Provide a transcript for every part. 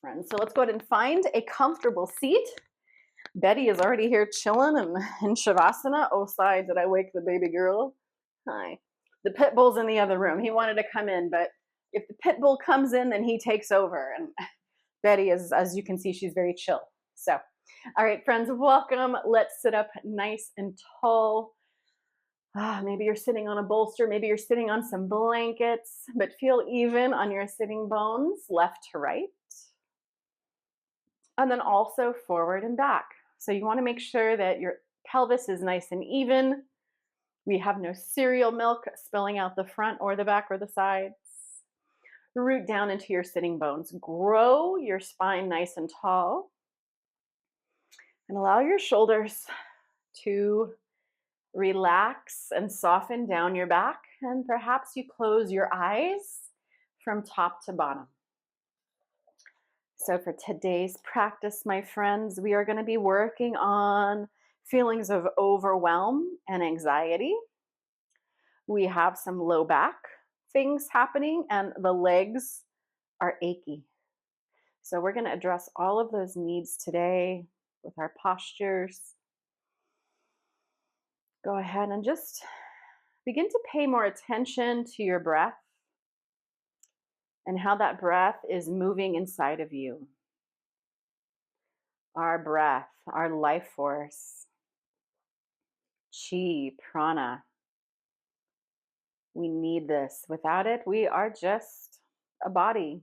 friends. So let's go ahead and find a comfortable seat. Betty is already here chilling and in Shavasana. Oh, sigh, did I wake the baby girl? Hi. The pit bull's in the other room. He wanted to come in, but if the pit bull comes in, then he takes over. And Betty is, as you can see, she's very chill. So, all right, friends, welcome. Let's sit up nice and tall. Maybe you're sitting on a bolster, maybe you're sitting on some blankets, but feel even on your sitting bones, left to right. And then also forward and back. So you want to make sure that your pelvis is nice and even. We have no cereal milk spilling out the front or the back or the sides. Root down into your sitting bones. Grow your spine nice and tall. And allow your shoulders to relax and soften down your back. And perhaps you close your eyes from top to bottom. So for today's practice, my friends, we are going to be working on feelings of overwhelm and anxiety. We have some low back things happening and the legs are achy. So we're going to address all of those needs today with our postures. Go ahead and just begin to pay more attention to your breath and how that breath is moving inside of you. Our breath, our life force, chi, prana. We need this. Without it, we are just a body.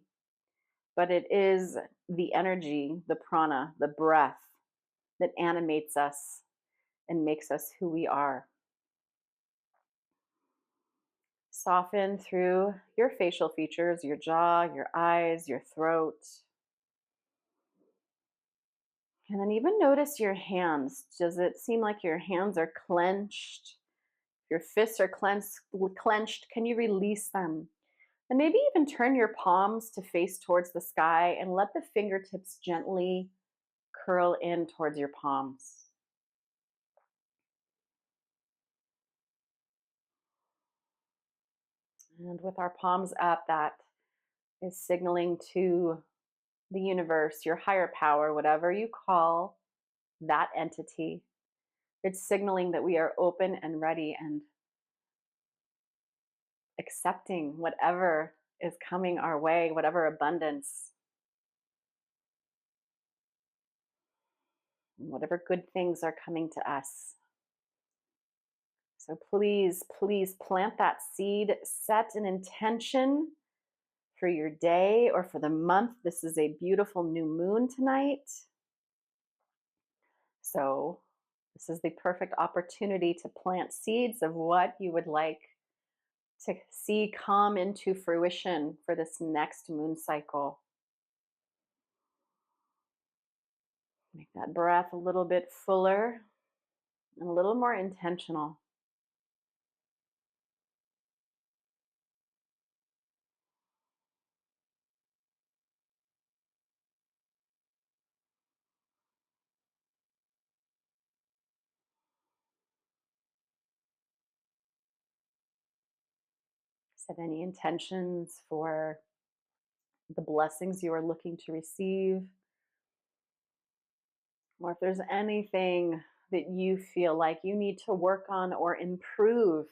But it is the energy, the prana, the breath that animates us and makes us who we are. Soften through your facial features, your jaw, your eyes, your throat. And then even notice your hands. Does it seem like your hands are clenched? Your fists are clenched. Can you release them? And maybe even turn your palms to face towards the sky and let the fingertips gently curl in towards your palms. And with our palms up, that is signaling to the universe, your higher power, whatever you call that entity. It's signaling that we are open and ready and accepting whatever is coming our way, whatever abundance, whatever good things are coming to us. So please, please plant that seed, set an intention for your day or for the month. This is a beautiful new moon tonight. So this is the perfect opportunity to plant seeds of what you would like to see come into fruition for this next moon cycle. Make that breath a little bit fuller and a little more intentional. Set any intentions for the blessings you are looking to receive, or if there's anything that you feel like you need to work on or improve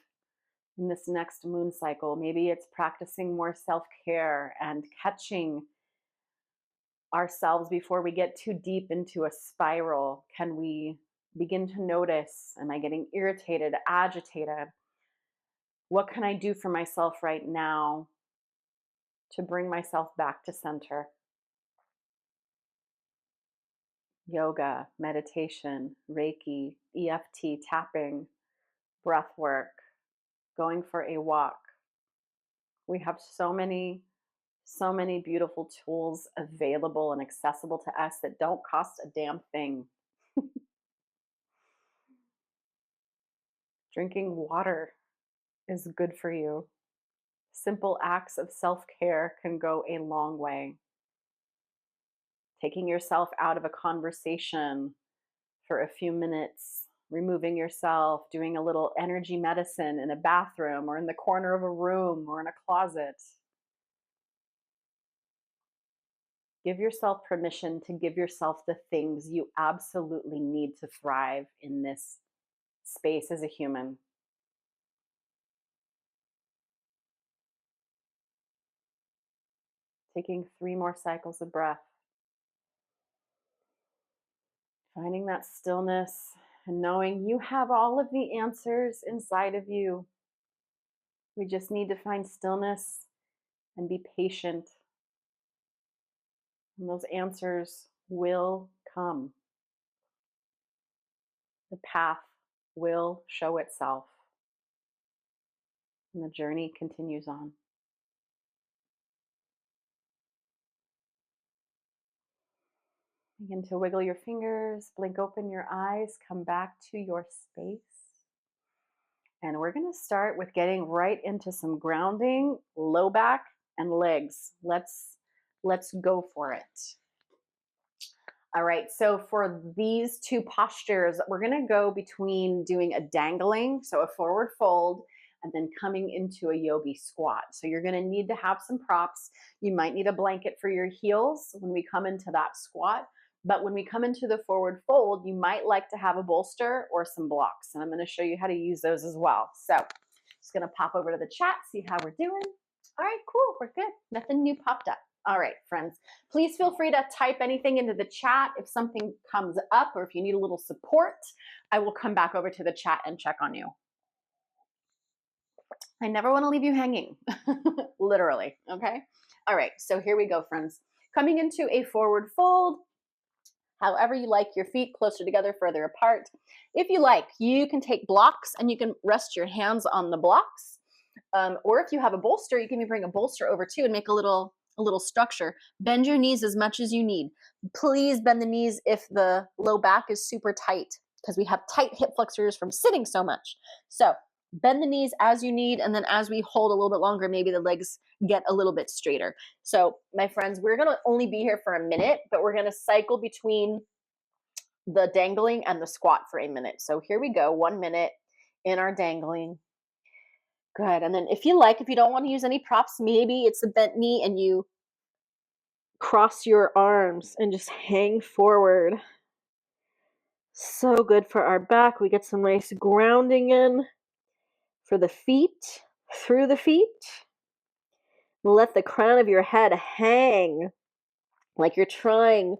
in this next moon cycle. Maybe it's practicing more self-care and catching ourselves before we get too deep into a spiral. Can we begin to notice, am I getting irritated, agitated? What can I do for myself right now to bring myself back to center? Yoga, meditation, Reiki, EFT, tapping, breath work, going for a walk. We have so many beautiful tools available and accessible to us that don't cost a damn thing. Drinking water is good for you. Simple acts of self-care can go a long way. Taking yourself out of a conversation for a few minutes, removing yourself, doing a little energy medicine in a bathroom or in the corner of a room or in a closet. Give yourself permission to give yourself the things you absolutely need to thrive in this space as a human. Taking 3 more cycles of breath, finding that stillness and knowing you have all of the answers inside of you. We just need to find stillness and be patient, and those answers will come. The path will show itself, and the journey continues on. Begin to wiggle your fingers, blink open your eyes, come back to your space. And we're going to start with getting right into some grounding, low back and legs. Let's go for it. All right, so for these two postures, we're going to go between doing a dangling, so a forward fold, and then coming into a yogi squat. So you're going to need to have some props. You might need a blanket for your heels when we come into that squat. But when we come into the forward fold, you might like to have a bolster or some blocks. And I'm going to show you how to use those as well. So just going to pop over to the chat, see how we're doing. All right, cool, we're good. Nothing new popped up. All right, friends, please feel free to type anything into the chat. If something comes up or if you need a little support, I will come back over to the chat and check on you. I never want to leave you hanging, literally, okay? All right, so here we go, friends. Coming into a forward fold, however you like, your feet closer together, further apart. If you like, you can take blocks and you can rest your hands on the blocks. Or if you have a bolster, you can bring a bolster over too and make a little structure. Bend your knees as much as you need. Please bend the knees if the low back is super tight, because we have tight hip flexors from sitting so much. So bend the knees as you need, and then as we hold a little bit longer, maybe the legs get a little bit straighter. So my friends, we're going to only be here for a minute, but we're going to cycle between the dangling and the squat for a minute. So here we go, 1 minute in our dangling. Good. And then if you don't want to use any props, maybe it's a bent knee and you cross your arms and just hang forward. So good for our back. We get some nice grounding in for the feet, through the feet. Let the crown of your head hang like you're trying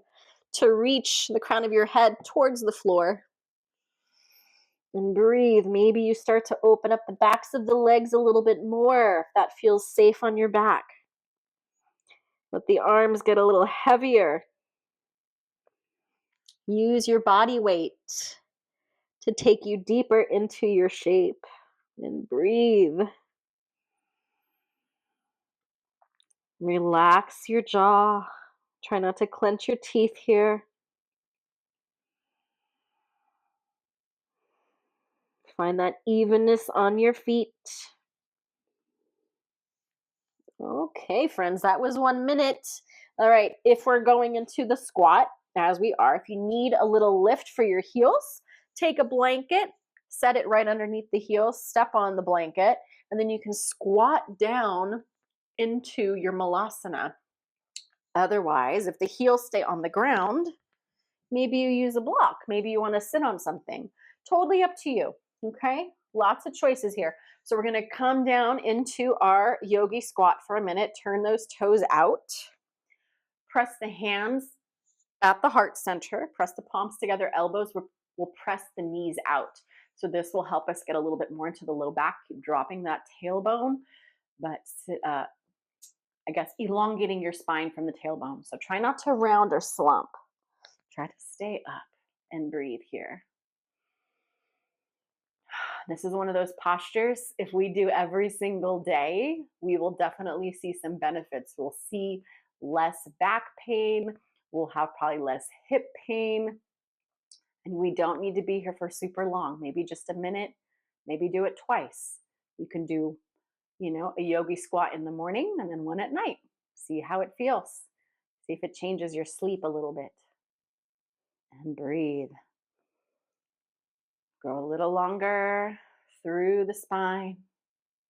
to reach the crown of your head towards the floor. And breathe. Maybe you start to open up the backs of the legs a little bit more if that feels safe on your back. Let the arms get a little heavier. Use your body weight to take you deeper into your shape. And breathe. Relax your jaw. Try not to clench your teeth here. Find that evenness on your feet. Okay, friends, that was 1 minute. All right, if we're going into the squat, as we are, if you need a little lift for your heels, take a blanket, set it right underneath the heels, step on the blanket, and then you can squat down into your malasana. Otherwise, if the heels stay on the ground, maybe you use a block. Maybe you want to sit on something. Totally up to you, okay? Lots of choices here. So we're going to come down into our yogi squat for a minute. Turn those toes out. Press the hands at the heart center. Press the palms together. Elbows will press the knees out. So this will help us get a little bit more into the low back. Keep dropping that tailbone, but I guess elongating your spine from the tailbone. So try not to round or slump. Try to stay up and breathe here. This is one of those postures. If we do every single day, we will definitely see some benefits. We'll see less back pain. We'll have probably less hip pain. And we don't need to be here for super long, maybe just a minute, maybe do it twice. You can do, a yogi squat in the morning and then one at night. See how it feels. See if it changes your sleep a little bit. And breathe. Go a little longer through the spine,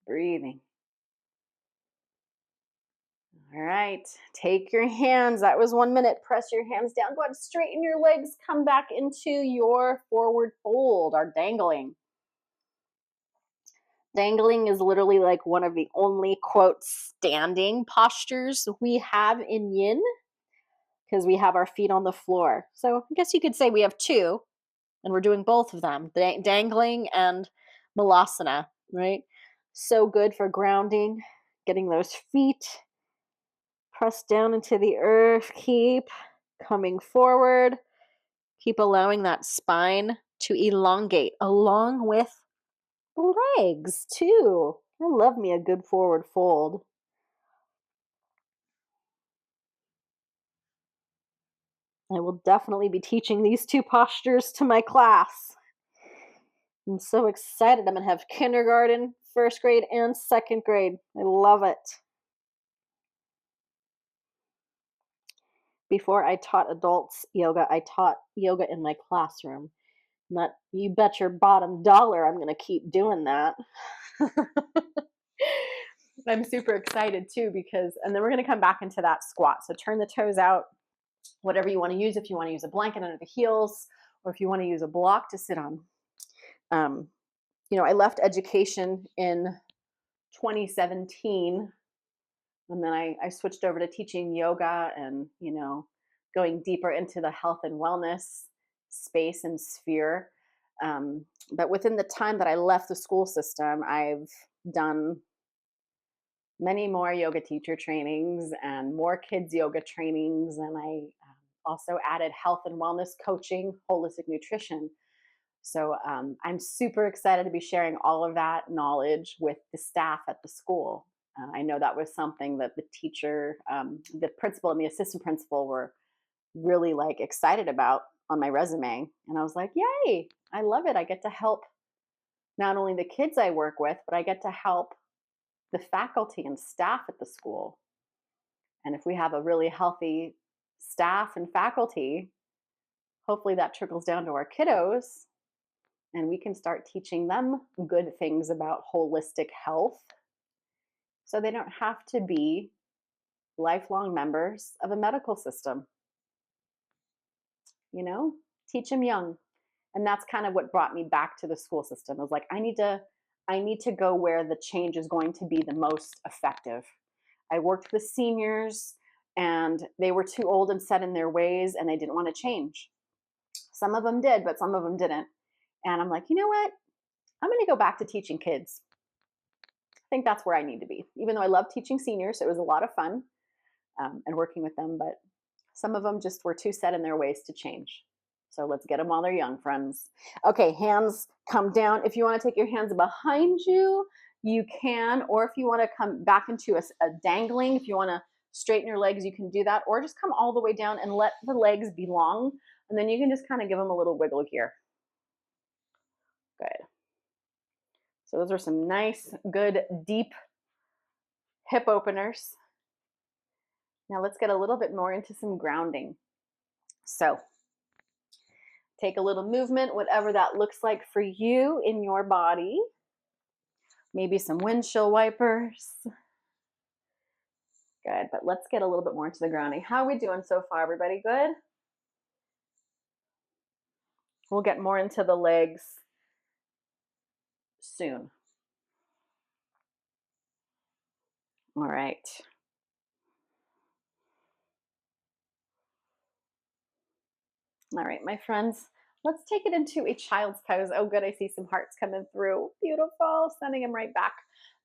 breathing. All right, take your hands. That was 1 minute. Press your hands down. Go ahead, straighten your legs. Come back into your forward fold, our dangling. Dangling is literally like one of the only, quote, standing postures we have in yin, because we have our feet on the floor. So I guess you could say we have two, and we're doing both of them, dangling and malasana, right? So good for grounding, getting those feet pressed down into the earth. Keep coming forward. Keep allowing that spine to elongate along with the legs too. I love me a good forward fold. I will definitely be teaching these two postures to my class. I'm so excited. I'm going to have kindergarten, first grade, and second grade. I love it. Before I taught adults yoga, I taught yoga in my classroom. Not, you bet your bottom dollar I'm going to keep doing that. I'm super excited too because, and then we're going to come back into that squat. So turn the toes out, whatever you want to use. If you want to use a blanket under the heels, or if you want to use a block to sit on. I left education in 2017, and then I switched over to teaching yoga and, going deeper into the health and wellness space and sphere. But within the time that I left the school system, I've done many more yoga teacher trainings and more kids yoga trainings. And I also added health and wellness coaching, holistic nutrition. So I'm super excited to be sharing all of that knowledge with the staff at the school. I know that was something that the teacher, the principal and the assistant principal were really excited about on my resume. And I was like, yay, I love it. I get to help not only the kids I work with, but I get to help the faculty and staff at the school. And if we have a really healthy staff and faculty, hopefully that trickles down to our kiddos and we can start teaching them good things about holistic health so they don't have to be lifelong members of a medical system. Teach them young. And that's kind of what brought me back to the school system. I was like, I need to go where the change is going to be the most effective. I worked with seniors and they were too old and set in their ways and they didn't want to change. Some of them did, but some of them didn't. And I'm like, you know what? I'm going to go back to teaching kids. I think that's where I need to be. Even though I love teaching seniors, so it was a lot of fun and working with them, but some of them just were too set in their ways to change. So let's get them while they're young, friends. Okay, hands come down. If you want to take your hands behind you, you can. Or if you want to come back into a dangling, if you want to straighten your legs, you can do that. Or just come all the way down and let the legs be long. And then you can just kind of give them a little wiggle here. Good. So those are some nice, good, deep hip openers. Now let's get a little bit more into some grounding. So take a little movement, whatever that looks like for you in your body. Maybe some windshield wipers. Good, but let's get a little bit more into the grounding. How are we doing so far, everybody? Good? We'll get more into the legs soon. All right. All right, my friends, let's take it into a child's pose. Oh, good, I see some hearts coming through. Beautiful, sending them right back.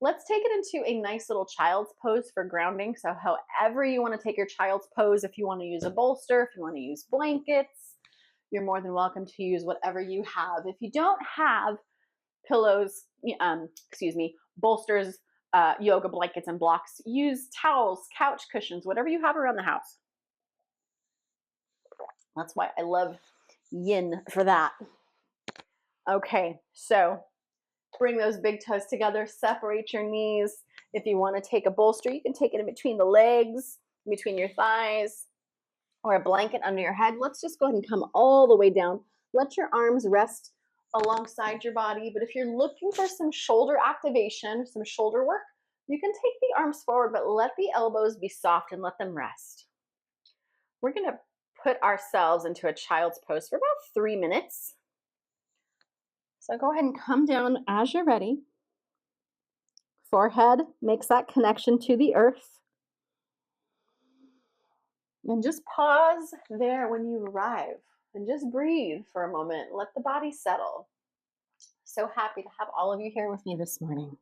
Let's take it into a nice little child's pose for grounding. So however you want to take your child's pose, if you want to use a bolster, if you want to use blankets, you're more than welcome to use whatever you have. If you don't have pillows, bolsters, yoga blankets and blocks, use towels, couch cushions, whatever you have around the house. That's why I love yin for that. Okay, so bring those big toes together, separate your knees. If you want to take a bolster, you can take it in between the legs, in between your thighs, or a blanket under your head. Let's just go ahead and come all the way down. Let your arms rest alongside your body. But if you're looking for some shoulder activation, some shoulder work, You can take the arms forward, but let the elbows be soft and let them rest. We're going to put ourselves into a child's pose for about 3 minutes. So go ahead and come down as you're ready. Forehead makes that connection to the earth. And just pause there when you arrive and just breathe for a moment. Let the body settle. So happy to have all of you here with me this morning.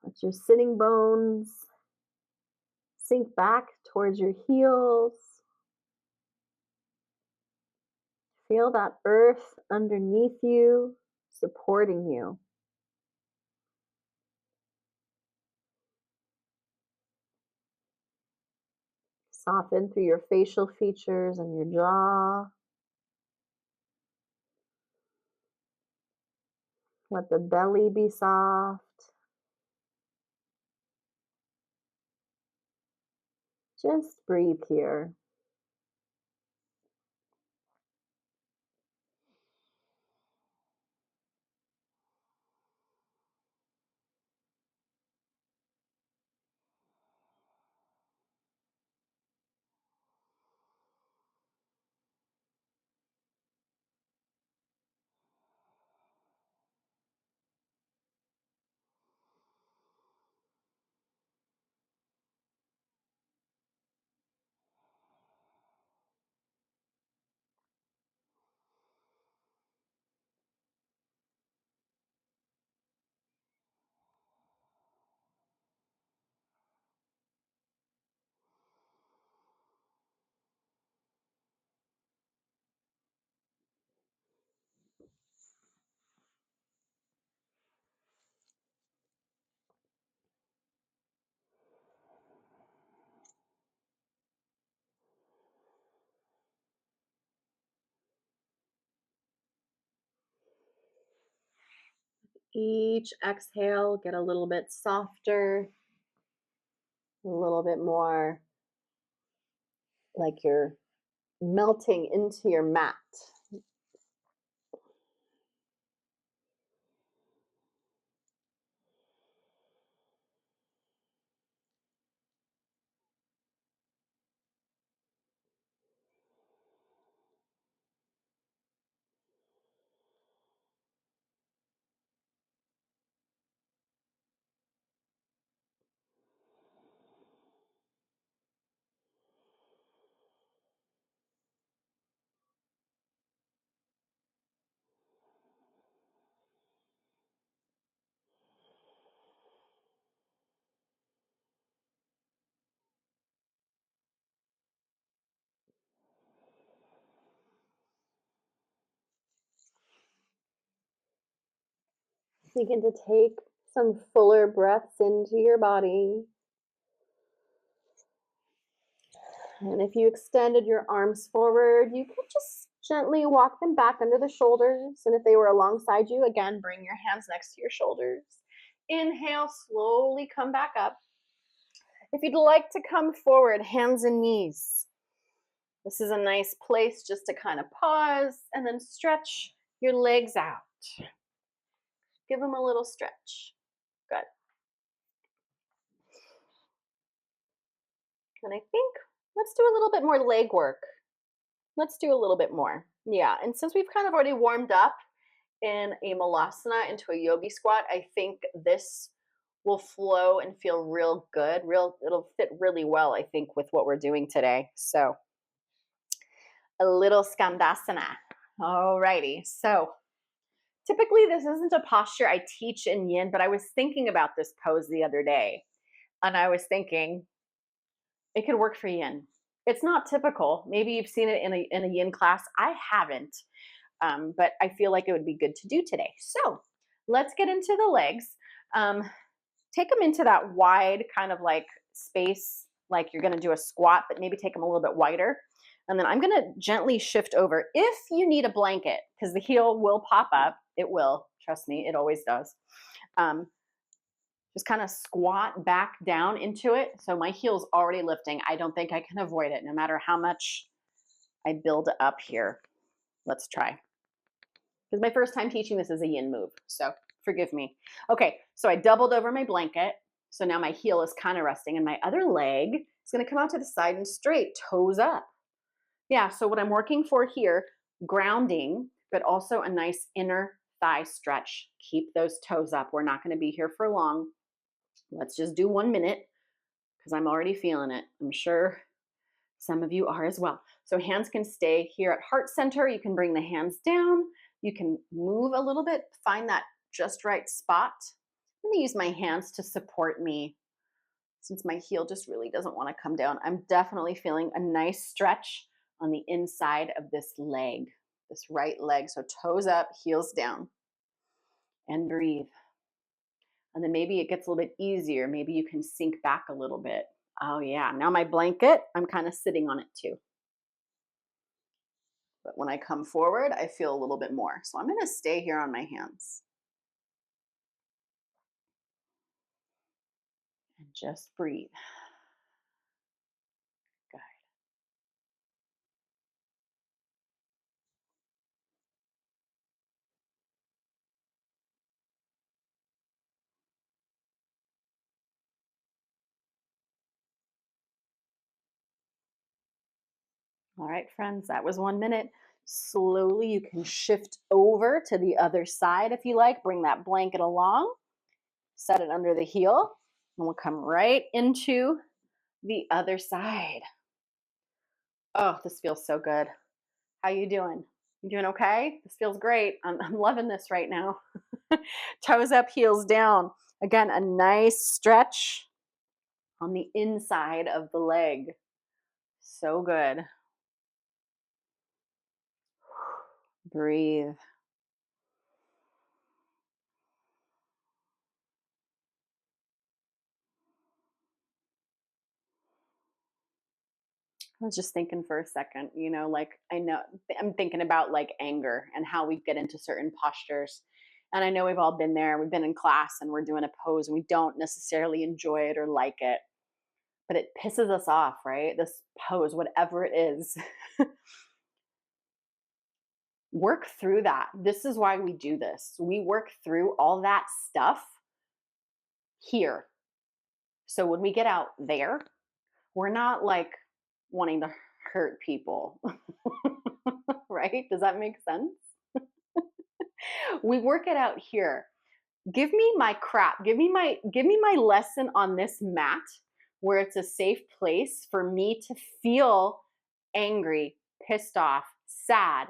Let your sitting bones sink back towards your heels. Feel that earth underneath you, supporting you. Soften through your facial features and your jaw. Let the belly be soft. Just breathe here. Each exhale, get a little bit softer, a little bit more like you're melting into your mat. Begin to take some fuller breaths into your body. And if you extended your arms forward, you could just gently walk them back under the shoulders. And if they were alongside you, again, bring your hands next to your shoulders. Inhale, slowly come back up. If you'd like to come forward, hands and knees. This is a nice place just to kind of pause and then stretch your legs out. Give them a little stretch. Good. And I think let's do a little bit more leg work. Let's do a little bit more. Yeah, and since we've kind of already warmed up in a malasana into a yogi squat, I think this will flow and feel real good. It'll fit really well, I think, with what we're doing today. So a little skandasana. All righty. So typically this isn't a posture I teach in yin, but I was thinking about this pose the other day. And I was thinking it could work for yin. It's not typical. Maybe you've seen it in a yin class. I haven't, but I feel like it would be good to do today. So let's get into the legs. Take them into that wide kind of like space, like you're going to do a squat, but maybe take them a little bit wider. And then I'm going to gently shift over. If you need a blanket, because the heel will pop up, it will, trust me, it always does. Just kind of squat back down into it. So my heel's already lifting. I don't think I can avoid it no matter how much I build up here. Let's try. Because my first time teaching this is a yin move. So Forgive me. Okay, so I doubled over my blanket. So now my heel is kind of resting and my other leg is going to come out to the side and straight, toes up. Yeah, so what I'm working for here, grounding, but also a nice inner thigh stretch. Keep those toes up. We're not going to be here for long. Let's just do 1 minute because I'm already feeling it. I'm sure some of you are as well. So hands can stay here at heart center. You can bring the hands down. You can move a little bit, find that just right spot. I'm going to use my hands to support me since my heel just really doesn't want to come down. I'm definitely feeling a nice stretch on the inside of this leg, this right leg. So toes up, heels down, and breathe. And then maybe it gets a little bit easier. Maybe you can sink back a little bit. Oh yeah, now my blanket, I'm kind of sitting on it too. But when I come forward, I feel a little bit more. So I'm going to stay here on my hands. And just breathe. Good. All right, friends, that was 1 minute. Slowly, you can shift over to the other side if you like. Bring that blanket along, set it under the heel, and we'll come right into the other side. Oh, this feels so good. How you doing? You doing okay? This feels great. I'm loving this right now. Toes up, heels down. Again, a nice stretch on the inside of the leg. So good. Breathe. I was just thinking for a second, like I know I'm thinking about like anger and how we get into certain postures. And I know we've all been there. We've been in class and we're doing a pose and we don't necessarily enjoy it or like it, but it pisses us off, right? This pose, whatever it is. Work through that. This is why we do this. We work through all that stuff here. So when we get out there, we're not like wanting to hurt people, right? Does that make sense? We work it out here. Give me my crap. Give me my lesson on this mat where it's a safe place for me to feel angry, pissed off, sad,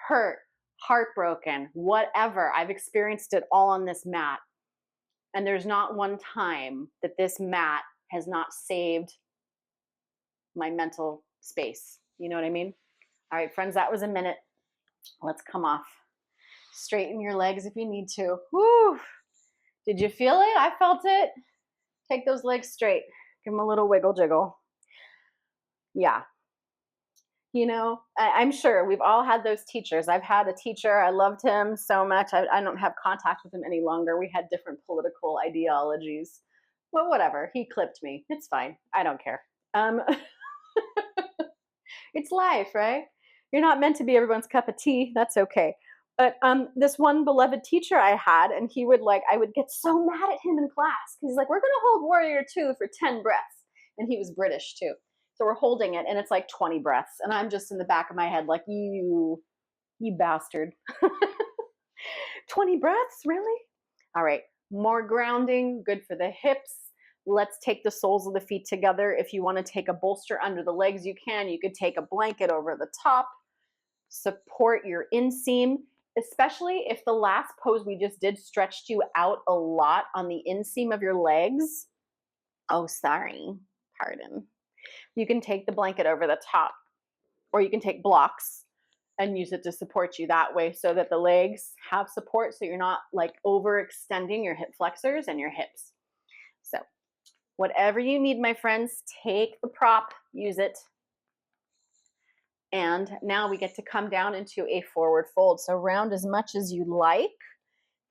hurt, heartbroken, whatever. I've experienced it all on this mat. And there's not one time that this mat has not saved my mental space. You know what I mean? All right, friends, that was a minute. Let's come off. Straighten your legs if you need to. Woo! Did you feel it? I felt it. Take those legs straight. Give them a little wiggle jiggle. Yeah. I'm sure we've all had those teachers. I've had a teacher. I loved him so much. I don't have contact with him any longer. We had different political ideologies. Well, whatever. He clipped me. It's fine. I don't care. It's life, right? You're not meant to be everyone's cup of tea. That's okay. But this one beloved teacher I had, and I would get so mad at him in class because he's like, we're going to hold Warrior 2 for 10 breaths. And he was British too. So we're holding it, and it's like 20 breaths. And I'm just in the back of my head like, you bastard. 20 breaths? Really? All right. More grounding, good for the hips. Let's take the soles of the feet together. If you want to take a bolster under the legs, you can. You could take a blanket over the top. Support your inseam, especially if the last pose we just did stretched you out a lot on the inseam of your legs. Oh, sorry. Pardon. You can take the blanket over the top, or you can take blocks and use it to support you that way so that the legs have support so you're not like overextending your hip flexors and your hips. So whatever you need, my friends, take the prop, use it. And now we get to come down into a forward fold. So round as much as you like.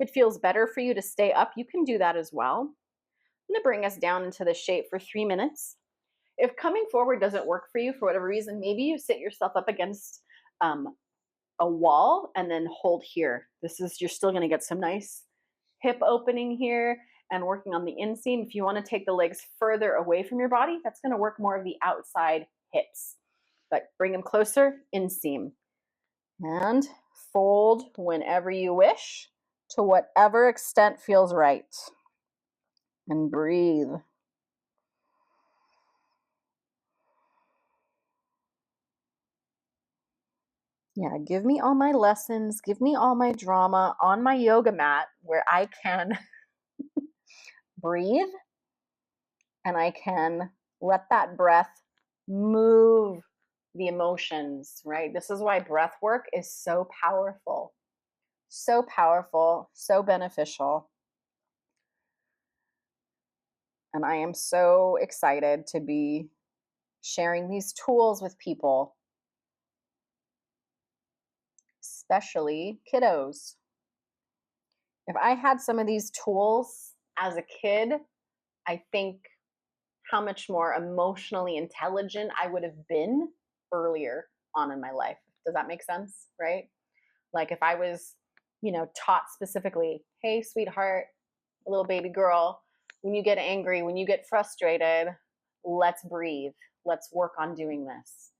If it feels better for you to stay up, you can do that as well. I'm going to bring us down into the shape for 3 minutes. If coming forward doesn't work for you for whatever reason, maybe you sit yourself up against a wall and then hold here. You're still going to get some nice hip opening here and working on the inseam. If you want to take the legs further away from your body, that's going to work more of the outside hips. But bring them closer, inseam. And fold whenever you wish to whatever extent feels right. And breathe. Yeah, give me all my lessons, give me all my drama on my yoga mat where I can breathe and I can let that breath move the emotions, right? This is why breath work is so powerful, so beneficial. And I am so excited to be sharing these tools with people, especially kiddos. If I had some of these tools as a kid, I think how much more emotionally intelligent I would have been earlier on in my life. Does that make sense? Right? Like if I was, taught specifically, hey, sweetheart, little baby girl, when you get angry, when you get frustrated, let's breathe. Let's work on doing this.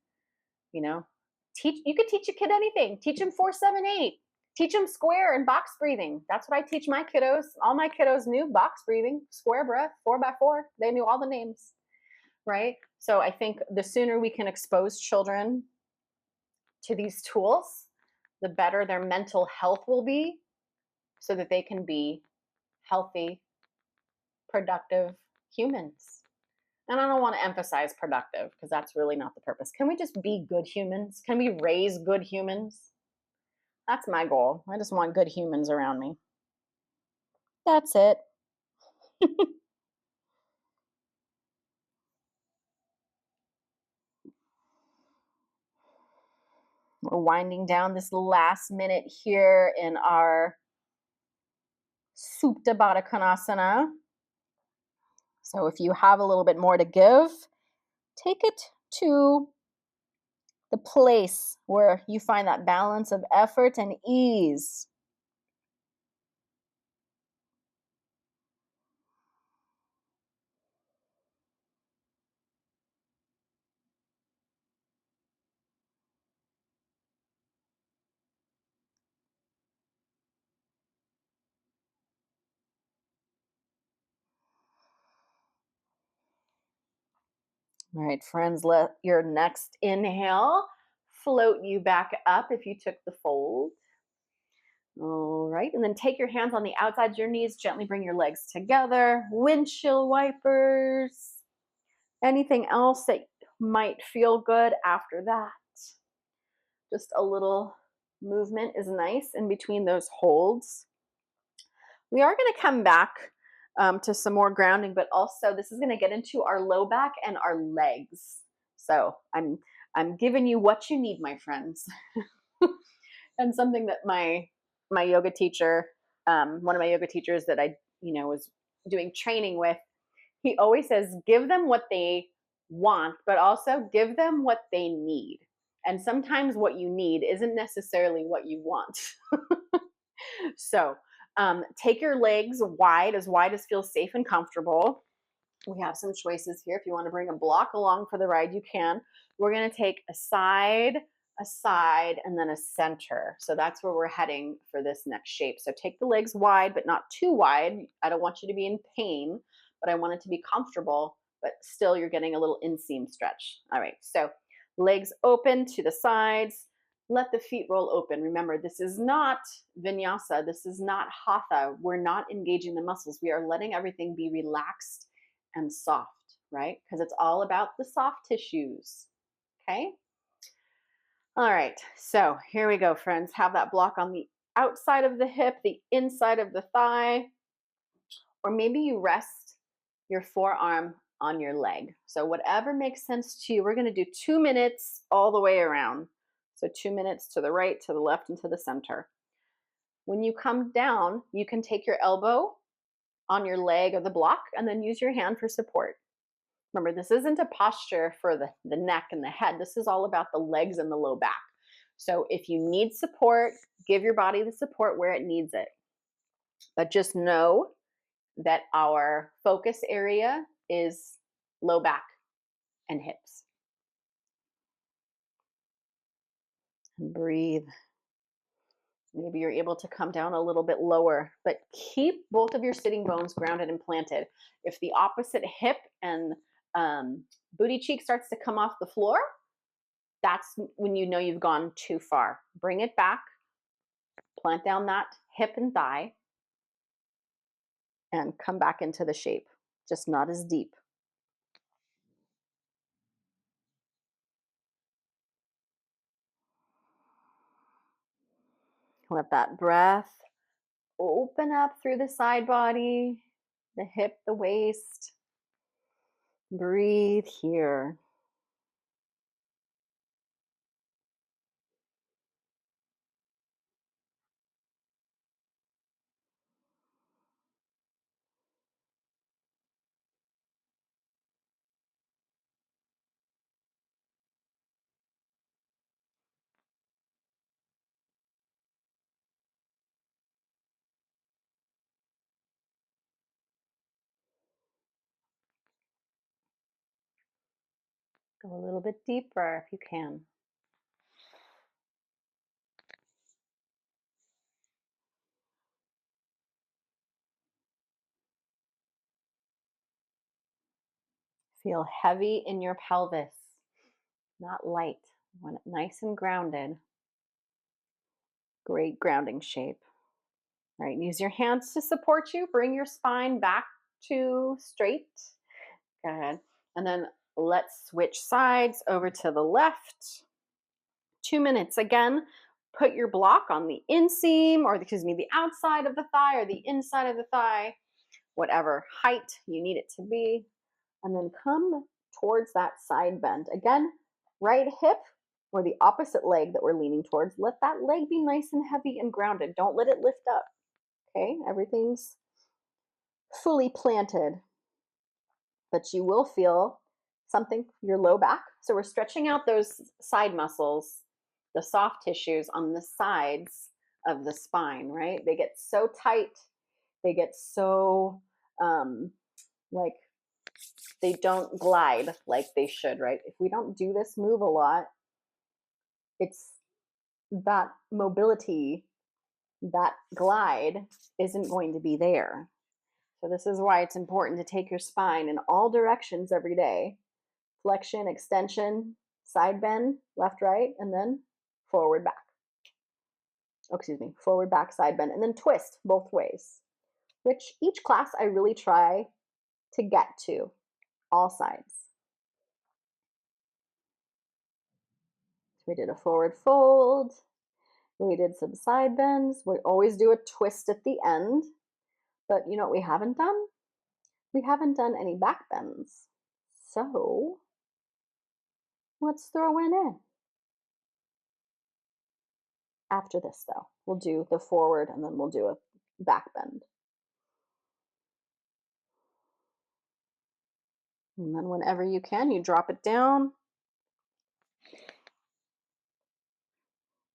You could teach a kid anything. Teach them 4-7-8. Teach them square and box breathing. That's what I teach my kiddos. All my kiddos knew box breathing, square breath, 4x4. They knew all the names, right? So I think the sooner we can expose children to these tools, the better their mental health will be so that they can be healthy, productive humans. And I don't want to emphasize productive because that's really not the purpose. Can we just be good humans? Can we raise good humans? That's my goal. I just want good humans around me. That's it. We're winding down this last minute here in our Supta Baddha Konasana. So if you have a little bit more to give, take it to the place where you find that balance of effort and ease. All right, friends, let your next inhale float you back up if you took the fold. All right, and then take your hands on the outsides of your knees, gently bring your legs together, windshield wipers, anything else that might feel good after that. Just a little movement is nice in between those holds. We are going to come back to some more grounding, but also this is going to get into our low back and our legs. So I'm giving you what you need, my friends. And something that my yoga teacher, one of my yoga teachers that I was doing training with, he always says, give them what they want, but also give them what they need. And sometimes what you need isn't necessarily what you want. So take your legs as wide as feels safe and comfortable. We have some choices here. If you want to bring a block along for the ride, you can. We're going to take a side, and then a center. So that's where we're heading for this next shape. So take the legs wide, but not too wide. I don't want you to be in pain, but I want it to be comfortable, but still you're getting a little inseam stretch. All right, so legs open to the sides. Let the feet roll open. Remember, this is not vinyasa. This is not hatha. We're not engaging the muscles. We are letting everything be relaxed and soft, right? Because it's all about the soft tissues, okay? All right, so here we go, friends. Have that block on the outside of the hip, the inside of the thigh, or maybe you rest your forearm on your leg. So whatever makes sense to you. We're going to do 2 minutes all the way around. So 2 minutes to the right, to the left, and to the center. When you come down, you can take your elbow on your leg of the block and then use your hand for support. Remember, this isn't a posture for the neck and the head. This is all about the legs and the low back. So if you need support, give your body the support where it needs it. But just know that our focus area is low back and hips. And breathe. Maybe you're able to come down a little bit lower, but keep both of your sitting bones grounded and planted. If the opposite hip and booty cheek starts to come off the floor, that's when you know you've gone too far. Bring it back, plant down that hip and thigh, and come back into the shape, just not as deep. Let that breath open up through the side body, the hip, the waist. Breathe here. Go a little bit deeper if you can. Feel heavy in your pelvis, not light. You want it nice and grounded. Great grounding shape. All right, use your hands to support you. Bring your spine back to straight. Good. And then let's switch sides over to the left. 2 minutes. Again, put your block on the inseam, or excuse me, the outside of the thigh or the inside of the thigh, whatever height you need it to be. And then come towards that side bend. Again, right hip or the opposite leg that we're leaning towards, let that leg be nice and heavy and grounded. Don't let it lift up. Okay, everything's fully planted, but you will feel something, your low back. So we're stretching out those side muscles, the soft tissues on the sides of the spine, right? They get so tight, they get so like they don't glide like they should, right? If we don't do this move a lot, it's that mobility, that glide isn't going to be there. So this is why it's important to take your spine in all directions every day. Flexion, extension, side bend, left, right, and then forward, back. Oh, excuse me, forward, back, side bend, and then twist both ways, which each class I really try to get to all sides. So we did a forward fold. We did some side bends. We always do a twist at the end. But you know what we haven't done? We haven't done any back bends. So let's throw one in. After this, though, we'll do the forward and then we'll do a back bend. And then whenever you can, you drop it down.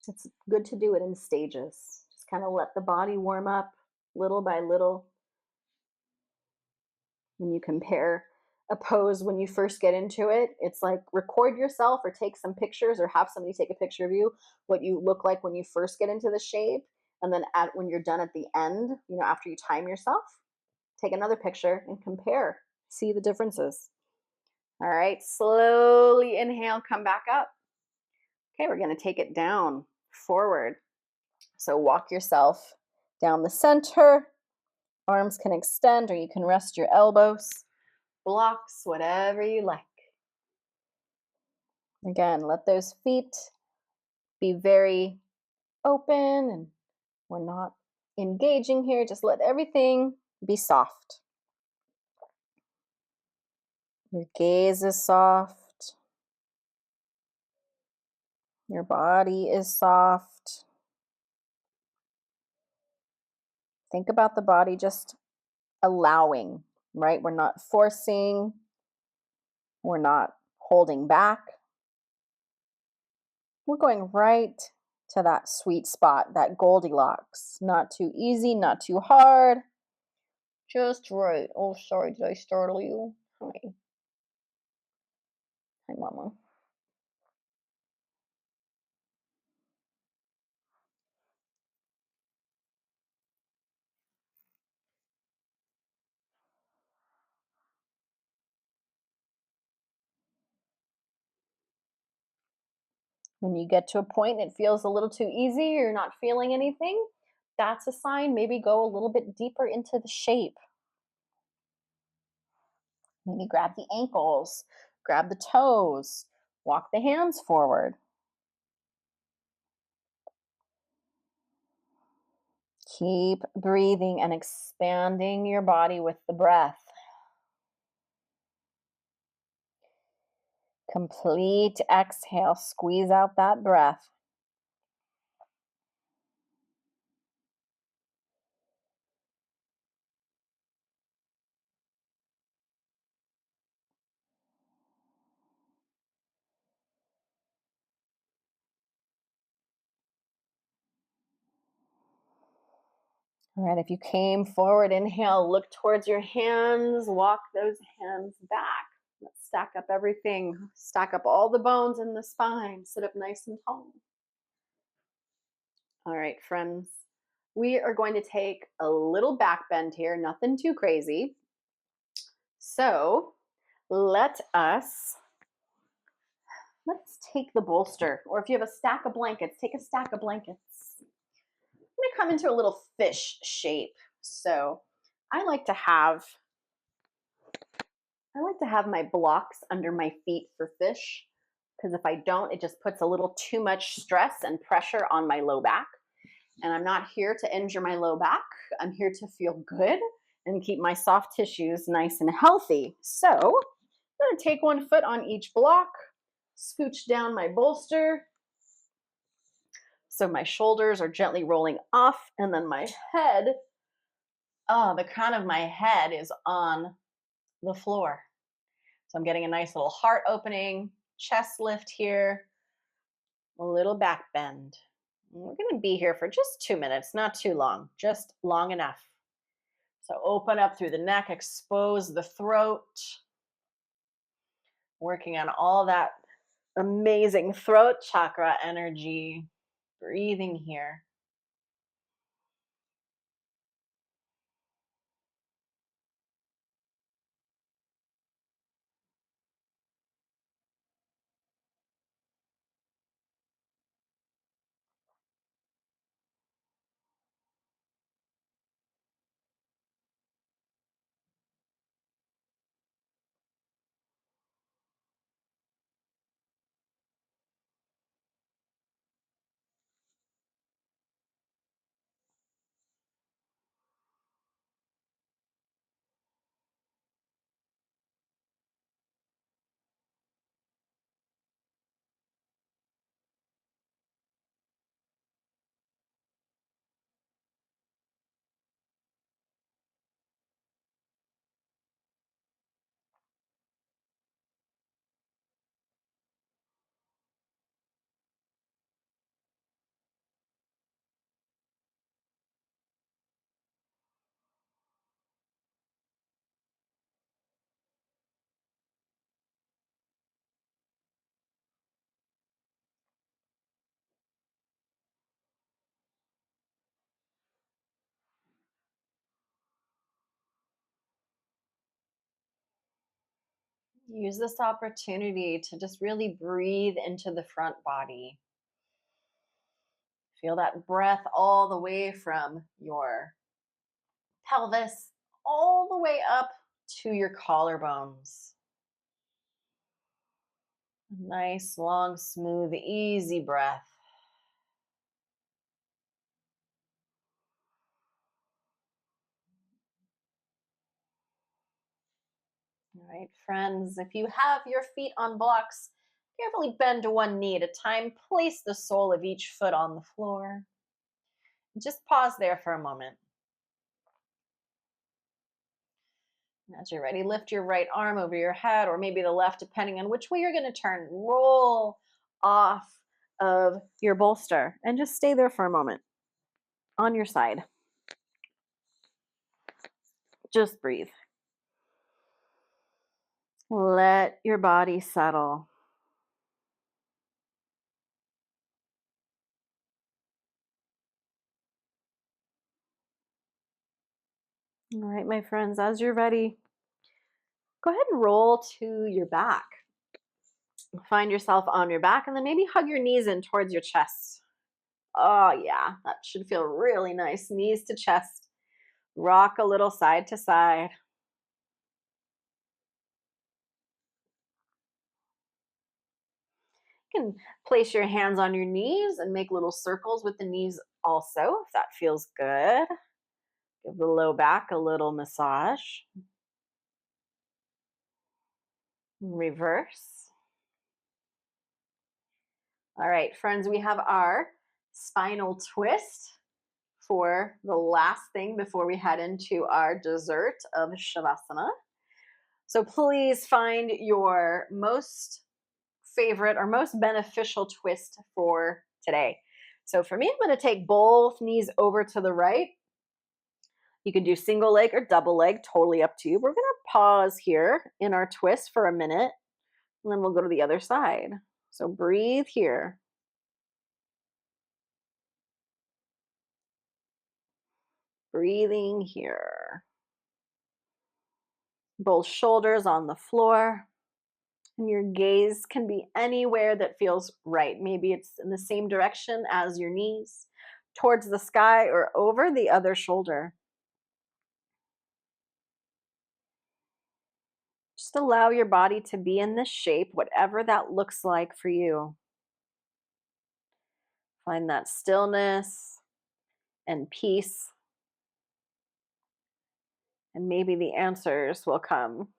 It's good to do it in stages. Just kind of let the body warm up little by little. When you compare a pose when you first get into it, it's like record yourself or take some pictures or have somebody take a picture of you, what you look like when you first get into the shape. And then when you're done at the end, you know, after you time yourself, take another picture and compare. See the differences. All right, slowly inhale, come back up. Okay, we're going to take it down, forward. So walk yourself down the center. Arms can extend or you can rest your elbows. Blocks, whatever you like. Again, let those feet be very open and we're not engaging here. Just let everything be soft. Your gaze is soft. Your body is soft. Think about the body just allowing, right? We're not forcing. We're not holding back. We're going right to that sweet spot, that Goldilocks. Not too easy, not too hard. Just right. Oh, sorry, did I startle you? Hi. Hi, Mama. When you get to a point and it feels a little too easy, you're not feeling anything, that's a sign. Maybe go a little bit deeper into the shape. Maybe grab the ankles, grab the toes, walk the hands forward. Keep breathing and expanding your body with the breath. Complete exhale. Squeeze out that breath. All right, if you came forward, inhale, look towards your hands, walk those hands back. Let's stack up everything. Stack up all the bones in the spine. Sit up nice and tall. All right, friends. We are going to take a little back bend here, nothing too crazy. So let's take the bolster, or if you have a stack of blankets, take a stack of blankets. I'm going to come into a little fish shape. So I like to have my blocks under my feet for fish, because if I don't, it just puts a little too much stress and pressure on my low back. And I'm not here to injure my low back. I'm here to feel good and keep my soft tissues nice and healthy. So I'm going to take one foot on each block, scooch down my bolster, so my shoulders are gently rolling off, and then my head, the crown of my head is on the floor. So I'm getting a nice little heart opening, chest lift here, a little back bend. We're going to be here for just 2 minutes, not too long, just long enough. So open up through the neck, expose the throat, working on all that amazing throat chakra energy, breathing here. Use this opportunity to just really breathe into the front body. Feel that breath all the way from your pelvis, all the way up to your collarbones. Nice, long, smooth, easy breath. All right, friends, if you have your feet on blocks, carefully bend to one knee at a time. Place the sole of each foot on the floor. Just pause there for a moment. As you're ready, lift your right arm over your head, or maybe the left, depending on which way you're going to turn. Roll off of your bolster and just stay there for a moment on your side. Just breathe. Let your body settle. All right, my friends, as you're ready, go ahead and roll to your back. Find yourself on your back and then maybe hug your knees in towards your chest. Oh, yeah, that should feel really nice. Knees to chest. Rock a little side to side. You can place your hands on your knees and make little circles with the knees also, if that feels good. Give the low back a little massage. Reverse. All right, friends, we have our spinal twist for the last thing before we head into our dessert of Shavasana. So please find your most favorite or most beneficial twist for today. So for me, I'm going to take both knees over to the right. You can do single leg or double leg, totally up to you. We're going to pause here in our twist for a minute, and then we'll go to the other side. So breathe here. Breathing here. Both shoulders on the floor. And your gaze can be anywhere that feels right. Maybe it's in the same direction as your knees, towards the sky, or over the other shoulder. Just allow your body to be in this shape, whatever that looks like for you. Find that stillness and peace, and maybe the answers will come.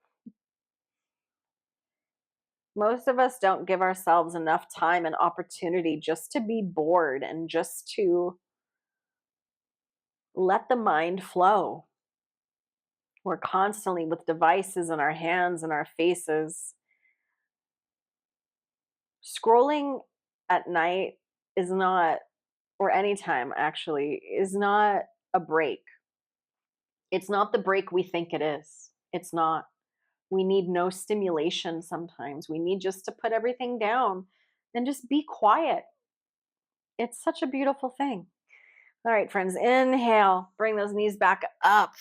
Most of us don't give ourselves enough time and opportunity just to be bored and just to let the mind flow. We're constantly with devices in our hands and our faces. Scrolling at night is not, or anytime actually, is not a break. It's not the break we think it is. It's not. We need no stimulation sometimes. We need just to put everything down and just be quiet. It's such a beautiful thing. All right, friends, inhale, bring those knees back up.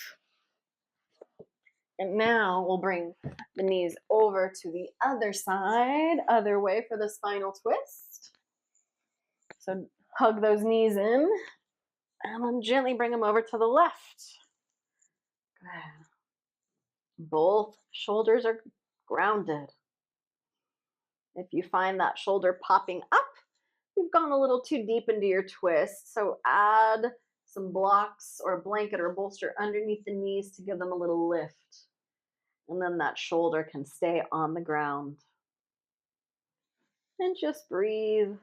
And now we'll bring the knees over to the other side, other way for the spinal twist. So hug those knees in and then gently bring them over to the left. Good. Both shoulders are grounded. If you find that shoulder popping up, you've gone a little too deep into your twist. So add some blocks or a blanket or a bolster underneath the knees to give them a little lift. And then that shoulder can stay on the ground. And just breathe.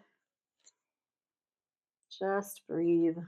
Just breathe.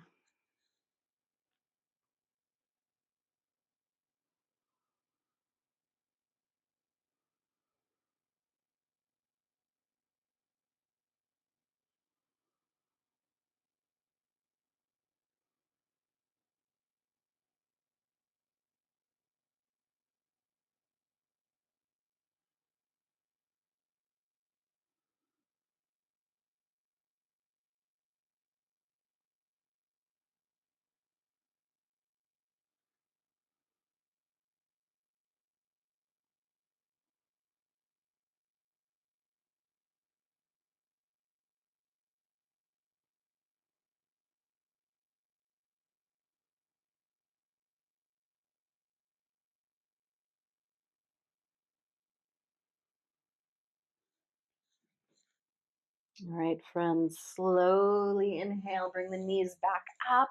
All right, friends, slowly inhale, bring the knees back up.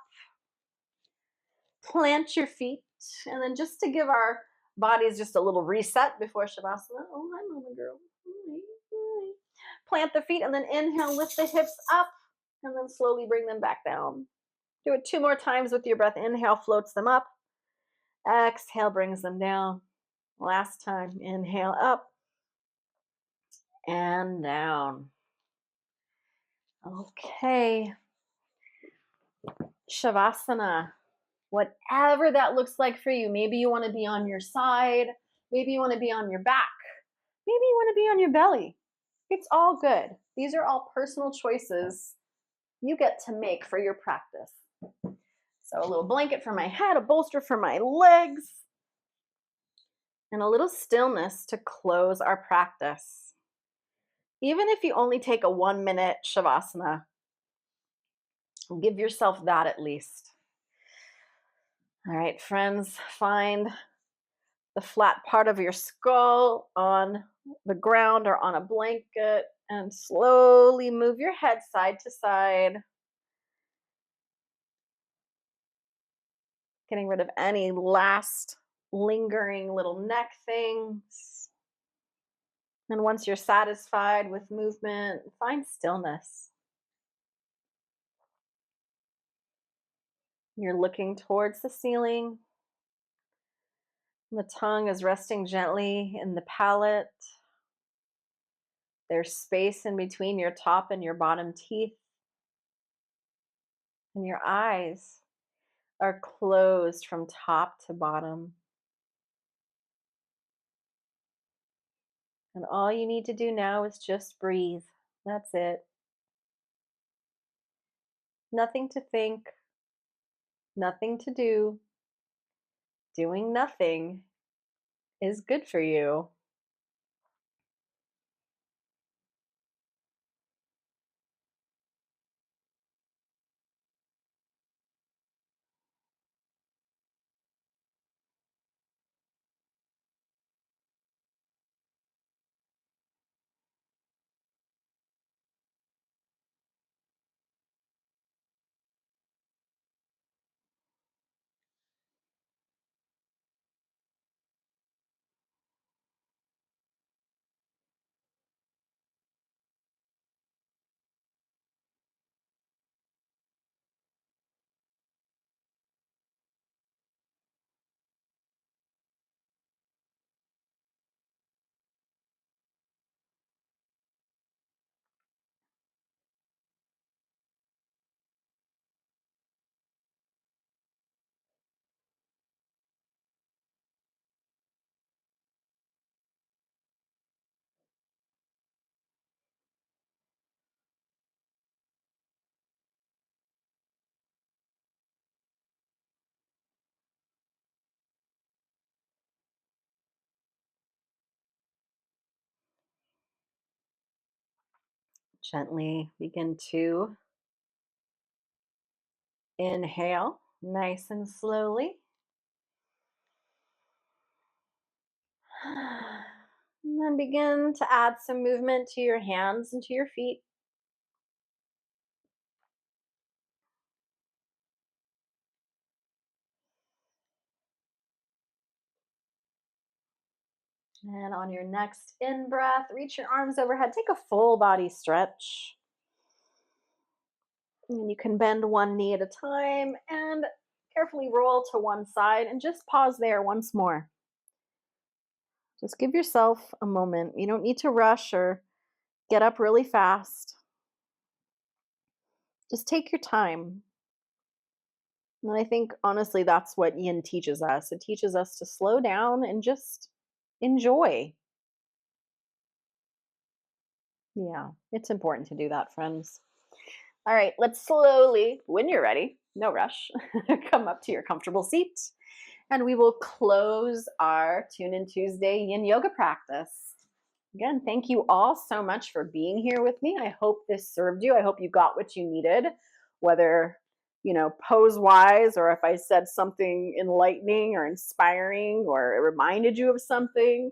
Plant your feet, and then just to give our bodies just a little reset before Shavasana. Oh, hi, Mama Girl. Hi. Plant the feet, and then inhale, lift the hips up, and then slowly bring them back down. Do it 2 more times with your breath. Inhale, floats them up. Exhale, brings them down. Last time, inhale up and down. Okay. Shavasana. Whatever that looks like for you. Maybe you want to be on your side. Maybe you want to be on your back. Maybe you want to be on your belly. It's all good. These are all personal choices you get to make for your practice. So a little blanket for my head, a bolster for my legs, and a little stillness to close our practice. Even if you only take a 1-minute Shavasana, give yourself that at least. All right, friends, find the flat part of your skull on the ground or on a blanket and slowly move your head side to side, getting rid of any last lingering little neck things. And once you're satisfied with movement, find stillness. You're looking towards the ceiling. The tongue is resting gently in the palate. There's space in between your top and your bottom teeth. And your eyes are closed from top to bottom. And all you need to do now is just breathe. That's it. Nothing to think, nothing to do. Doing nothing is good for you. Gently begin to inhale, nice and slowly. And then begin to add some movement to your hands and to your feet. And on your next in breath, reach your arms overhead. Take a full body stretch. And you can bend one knee at a time and carefully roll to one side and just pause there once more. Just give yourself a moment. You don't need to rush or get up really fast. Just take your time. And I think honestly, that's what Yin teaches us. It teaches us to slow down and just enjoy. Yeah, it's important to do that, friends. All right, let's slowly, when you're ready, no rush, come up to your comfortable seat. And we will close our Tune In Tuesday Yin Yoga practice. Again, thank you all so much for being here with me. I hope this served you. I hope you got what you needed, whether, pose wise, or if I said something enlightening or inspiring or it reminded you of something.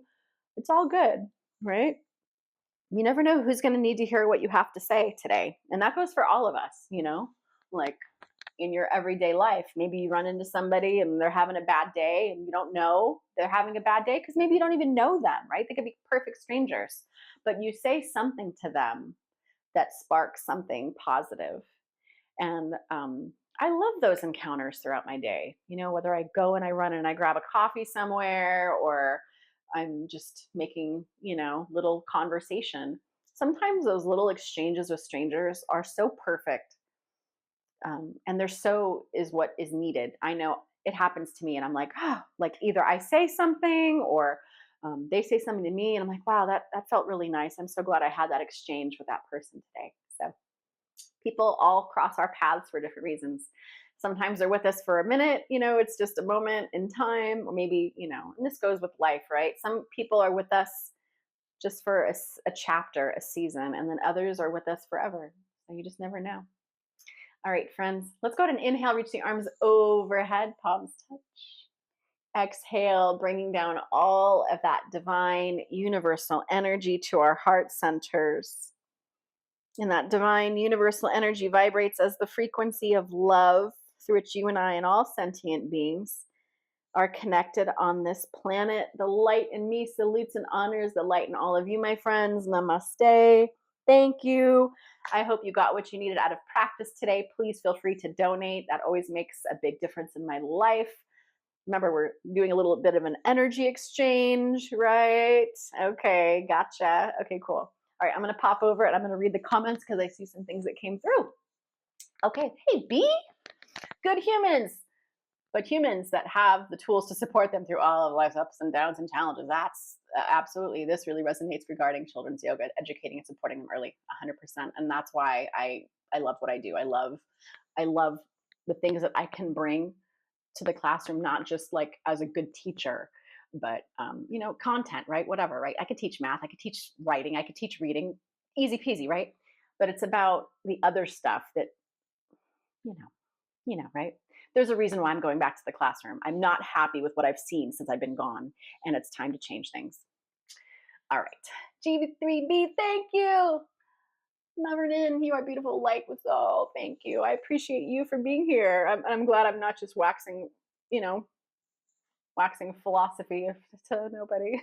It's all good, right? You never know who's going to need to hear what you have to say today. And that goes for all of us, like in your everyday life. Maybe you run into somebody and they're having a bad day and you don't know they're having a bad day because maybe you don't even know them, right? They could be perfect strangers, but you say something to them that sparks something positive. And I love those encounters throughout my day, whether I go and I run and I grab a coffee somewhere or I'm just making, little conversation. sometimes those little exchanges with strangers are so perfect, and they're so is what is needed. I know it happens to me, and I'm like, oh, like either I say something or they say something to me, and I'm like, wow, that felt really nice. I'm so glad I had that exchange with that person today. So people all cross our paths for different reasons. Sometimes they're with us for a minute, it's just a moment in time, or maybe, and this goes with life, right? Some people are with us just for a chapter, a season, and then others are with us forever. So you just never know. All right, friends, let's go ahead and inhale, reach the arms overhead, palms touch. Exhale, bringing down all of that divine universal energy to our heart centers. And that divine universal energy vibrates as the frequency of love through which you and I and all sentient beings are connected on this planet. The light in me salutes and honors the light in all of you, my friends. Namaste. Thank you. I hope you got what you needed out of practice today. Please feel free to donate. That always makes a big difference in my life. Remember, we're doing a little bit of an energy exchange, right? Okay, gotcha. Okay, cool. All right, I'm going to pop over and I'm going to read the comments because I see some things that came through. Okay, hey, B, good humans, but humans that have the tools to support them through all of life's ups and downs and challenges. That's absolutely, this really resonates regarding children's yoga, educating and supporting them early, 100%. And that's why I love what I do. I love the things that I can bring to the classroom, not just like as a good teacher, but content, right? Whatever, right? I could teach math, I could teach writing, I could teach reading, easy peasy, right? But it's about the other stuff that, you know, right? There's a reason why I'm going back to the classroom. I'm not happy with what I've seen since I've been gone, and it's time to change things. All right. GB3B, thank you. Mavernin, you are beautiful light with all. Thank you. I appreciate you for being here. I'm glad I'm not just waxing, waxing philosophy to nobody.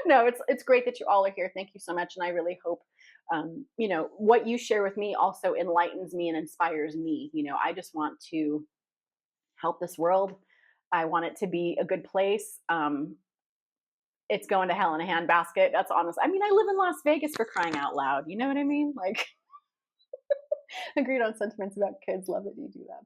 No, it's great that you all are here. Thank you so much, and I really hope what you share with me also enlightens me and inspires me. I just want to help this world. I want it to be a good place. It's going to hell in a handbasket. That's honest. I mean, I live in Las Vegas, for crying out loud. You know what I mean? Like, agreed on sentiments about kids. Love that you do that.